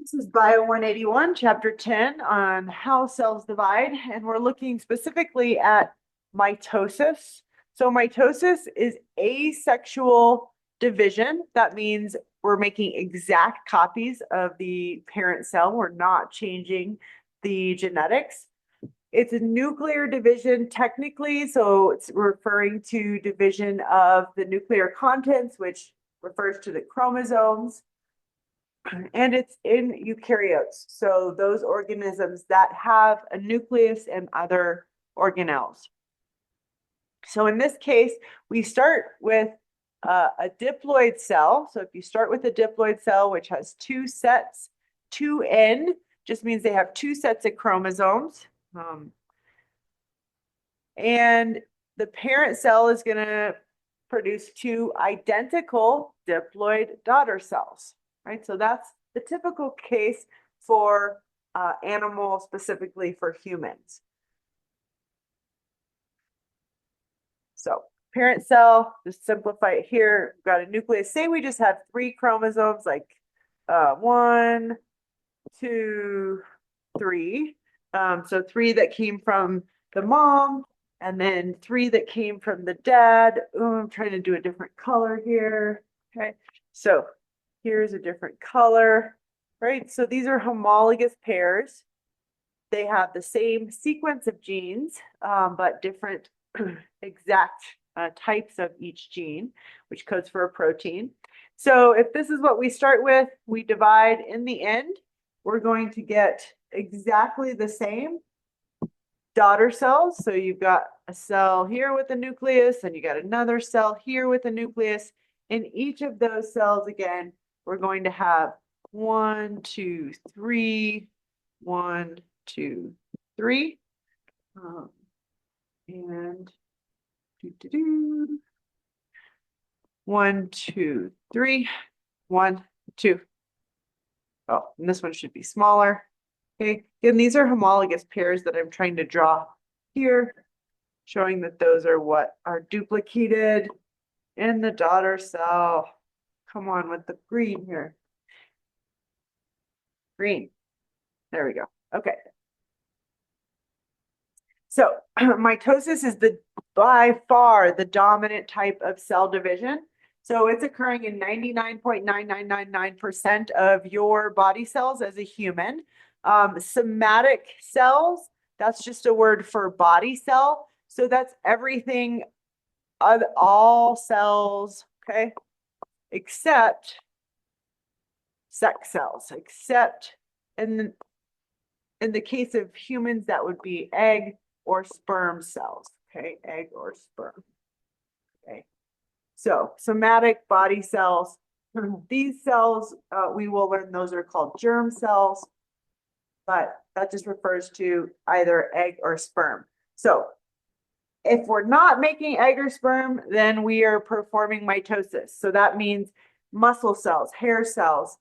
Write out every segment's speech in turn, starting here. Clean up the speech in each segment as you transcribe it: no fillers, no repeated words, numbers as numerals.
This is Bio 181, Chapter 10 on how cells divide, and we're looking specifically at mitosis. So mitosis is asexual division. That means we're making exact copies of the parent cell. We're not changing the genetics. It's a nuclear division technically, so it's referring to division of the nuclear contents, which refers to the chromosomes. And it's in eukaryotes, so those organisms that have a nucleus and other organelles. So in this case, we start with a diploid cell. So if you start with a diploid cell, which has two sets, 2N just means they have two sets of chromosomes. And the parent cell is going to produce two identical diploid daughter cells, right? So that's the typical case for animal, specifically for humans. So parent cell, just simplify it here. We've got a nucleus. Say we just have three chromosomes, like 1, 2, 3. So 3 that came from the mom, and then 3 that came from the dad. Oh, I'm trying to do a different color here. Okay, so here's a different color, right? So these are homologous pairs. They have the same sequence of genes, but different exact types of each gene, which codes for a protein. So if this is what we start with, we divide in the end, we're going to get exactly the same daughter cells. So you've got a cell here with a nucleus, and you got another cell here with a nucleus. In each of those cells, again, we're going to have 1, 2, 3, 1, 2, 3. And 1, 2, 3, 1, 2. Oh, and this one should be smaller. Okay, and these are homologous pairs that I'm trying to draw here, showing that those are what are duplicated in the daughter cell. Come on with the green here. Green. There we go. Okay. So mitosis is by far the dominant type of cell division. So it's occurring in 99.9999% of your body cells as a human. Somatic cells, that's just a word for body cell. So that's everything, all cells, okay, except sex cells, except in the case of humans, that would be egg or sperm cells, okay, egg or sperm, okay. So somatic body cells, these cells, we will learn those are called germ cells, but that just refers to either egg or sperm. So if we're not making egg or sperm, then we are performing mitosis. So that means muscle cells, hair cells,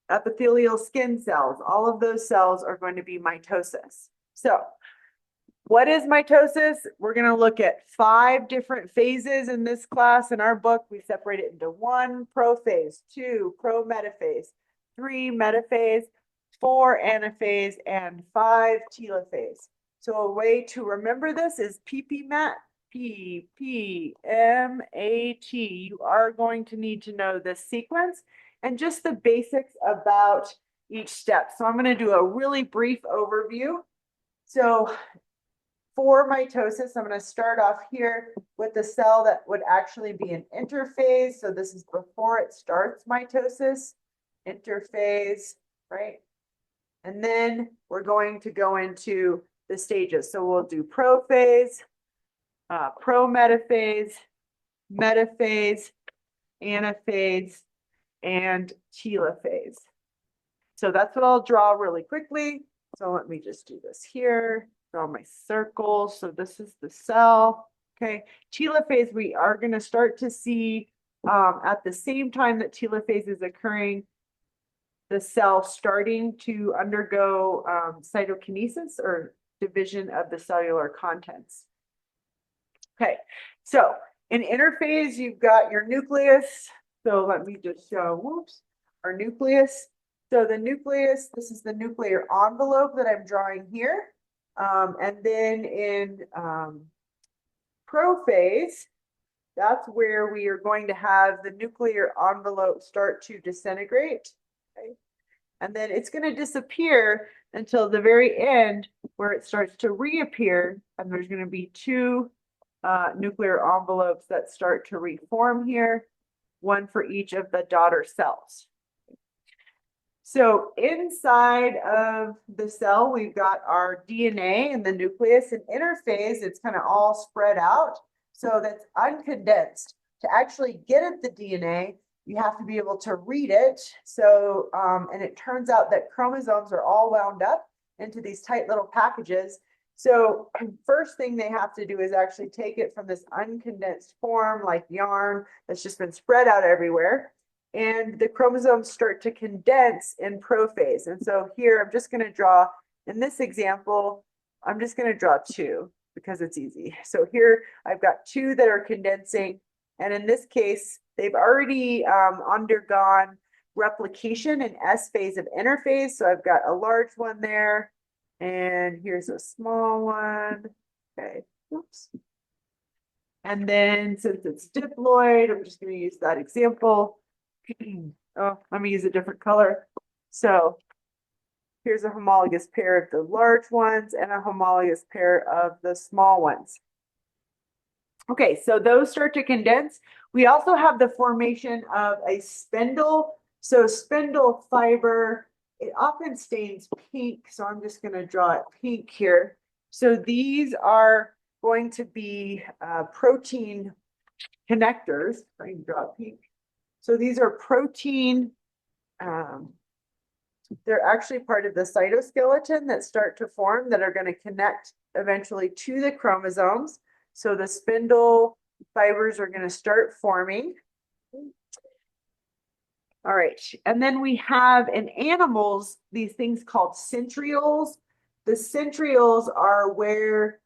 epithelial skin cells, all of those cells are going to be mitosis. So what is mitosis? We're going to look at 5 different phases in this class. In our book, we separate it into 1 prophase, 2 prometaphase, 3 metaphase, 4 anaphase, and 5 telophase. So a way to remember this is PPMAT, PPMAT. You are going to need to know this sequence and just the basics about each step. So I'm going to do a really brief overview. So for mitosis, I'm going to start off here with the cell that would actually be an interphase. So this is before it starts mitosis, interphase, right? And then we're going to go into the stages. So we'll do prophase, prometaphase, metaphase, anaphase, and telophase. So that's what I'll draw really quickly. So let me just do this here. Draw my circle. So this is the cell. Okay. Telophase, we are going to start to see at the same time that telophase is occurring, the cell starting to undergo cytokinesis or division of the cellular contents. Okay, so in interphase, you've got your nucleus. So let me just show, whoops, our nucleus. So the nucleus, this is the nuclear envelope that I'm drawing here. And then in prophase, that's where we are going to have the nuclear envelope start to disintegrate. Okay? And then it's going to disappear until the very end where it starts to reappear. And there's going to be two nuclear envelopes that start to reform here, one for each of the daughter cells. So inside of the cell, we've got our DNA and the nucleus, and interphase, it's kind of all spread out. So that's uncondensed. To actually get at the DNA, you have to be able to read it. So, and it turns out that chromosomes are all wound up into these tight little packages. So first thing they have to do is actually take it from this uncondensed form, like yarn that's just been spread out everywhere. And the chromosomes start to condense in prophase. And so here I'm just going to draw, in this example, I'm just going to draw two because it's easy. So here I've got two that are condensing. And in this case, they've already undergone replication in S phase of interphase. So I've got a large one there. And here's a small one. Okay. Oops. And then since it's diploid, I'm just going to use that example. Oh, let me use a different color. So here's a homologous pair of the large ones and a homologous pair of the small ones. Okay, so those start to condense. We also have the formation of a spindle. So spindle fiber, it often stains pink. So I'm just going to draw it pink here. So these are going to be protein connectors. I can draw it pink. So these are protein, they're actually part of the cytoskeleton that start to form that are going to connect eventually to the chromosomes. So the spindle fibers are going to start forming. All right, and then we have in animals, these things called centrioles. The centrioles are where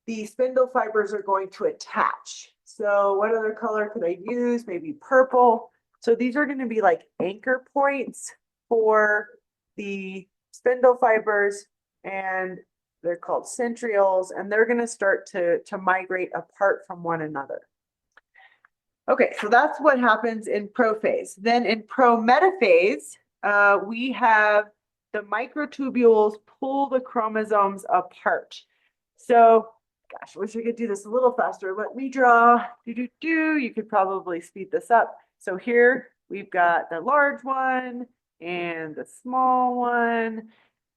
the spindle fibers are going to attach. So what other color could I use? Maybe purple. So these are going to be like anchor points for the spindle fibers, and they're called centrioles, and they're going to start to migrate apart from one another. Okay, so that's what happens in prophase. Then in prometaphase, we have the microtubules pull the chromosomes apart. So, gosh, I wish I could do this a little faster. Let me draw. You could probably speed this up. So here we've got the large one and the small one.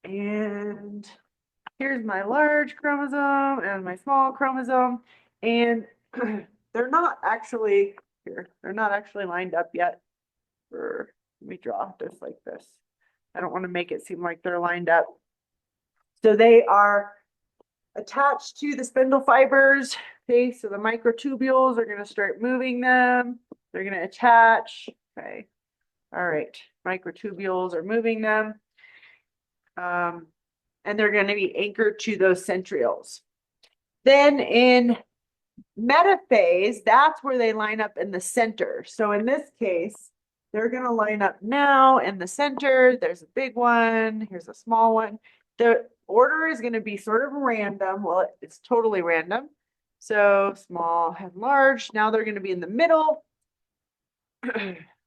And here's my large chromosome and my small chromosome. And they're not actually here. They're not actually lined up yet. Let me draw just like this. I don't want to make it seem like they're lined up. So they are attached to the spindle fibers. Okay, so the microtubules are going to start moving them. They're going to attach. Okay. All right. Microtubules are moving them. And they're going to be anchored to those centrioles. Then in metaphase, that's where they line up in the center. So in this case, they're going to line up now in the center. There's a big one. Here's a small one. The order is going to be sort of random. Well, it's totally random. So small and large. Now they're going to be in the middle.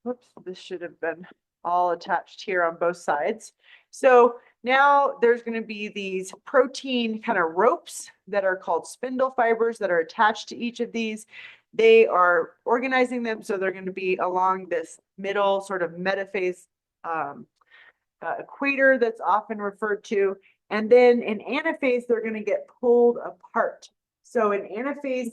Whoops, this should have been all attached here on both sides. So now there's going to be these protein kind of ropes that are called spindle fibers that are attached to each of these. They are organizing them, so they're going to be along this middle sort of metaphase equator that's often referred to. And then in anaphase, they're going to get pulled apart. So in anaphase,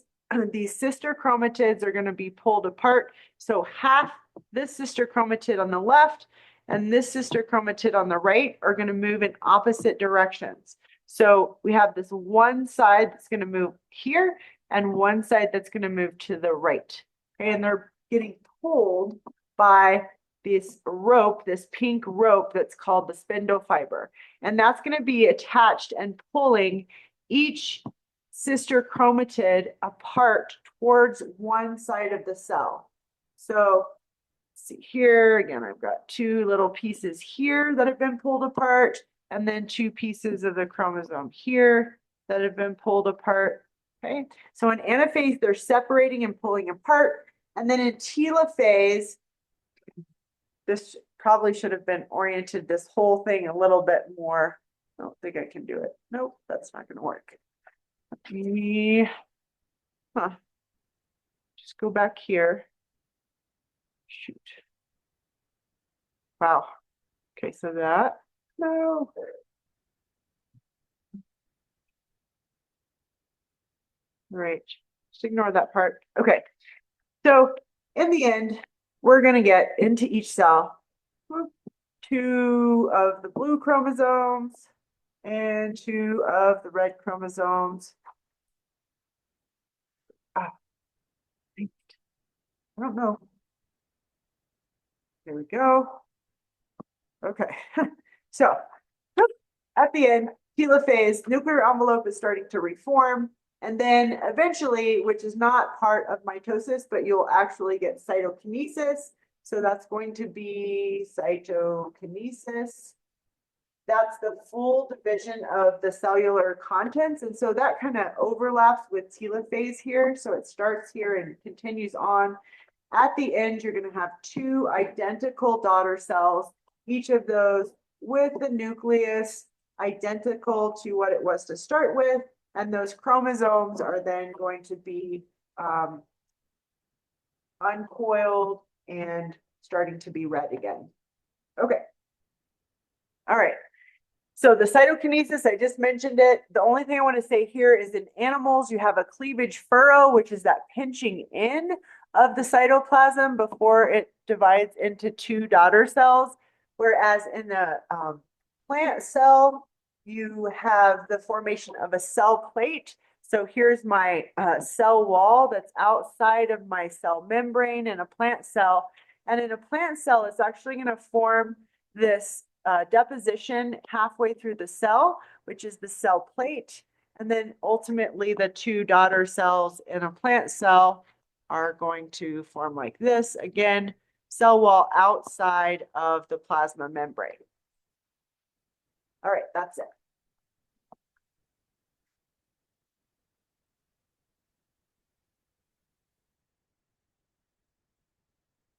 these sister chromatids are going to be pulled apart. So half this sister chromatid on the left and this sister chromatid on the right are going to move in opposite directions. So we have this one side that's going to move here and one side that's going to move to the right. Okay, and they're getting pulled by this rope, this pink rope that's called the spindle fiber. And that's going to be attached and pulling each sister chromatid apart towards one side of the cell. So see here, again, I've got two little pieces here that have been pulled apart, and then two pieces of the chromosome here that have been pulled apart. Okay, so in anaphase, they're separating and pulling apart. And then in telophase, this probably should have been oriented this whole thing a little bit more. I don't think I can do it. Nope, that's not going to work. Just go back here. Shoot. Wow. Okay, so that, no. Right, just ignore that part. Okay, so in the end, we're going to get into each cell two of the blue chromosomes and two of the red chromosomes. I don't know. There we go. Okay, so at the end, telophase, nuclear envelope is starting to reform. And then eventually, which is not part of mitosis, but you'll actually get cytokinesis. So that's going to be cytokinesis. That's the full division of the cellular contents. And so that kind of overlaps with telophase here. So it starts here and continues on. At the end, you're going to have two identical daughter cells, each of those with the nucleus identical to what it was to start with. And those chromosomes are then going to be uncoiled and starting to be read again. Okay. All right. So the cytokinesis, I just mentioned it. The only thing I want to say here is in animals, you have a cleavage furrow, which is that pinching in of the cytoplasm before it divides into two daughter cells. Whereas in the plant cell, you have the formation of a cell plate. So here's my cell wall that's outside of my cell membrane in a plant cell. And in a plant cell, it's actually going to form this deposition halfway through the cell, which is the cell plate. And then ultimately the two daughter cells in a plant cell are going to form like this. Again, cell wall outside of the plasma membrane. All right, that's it.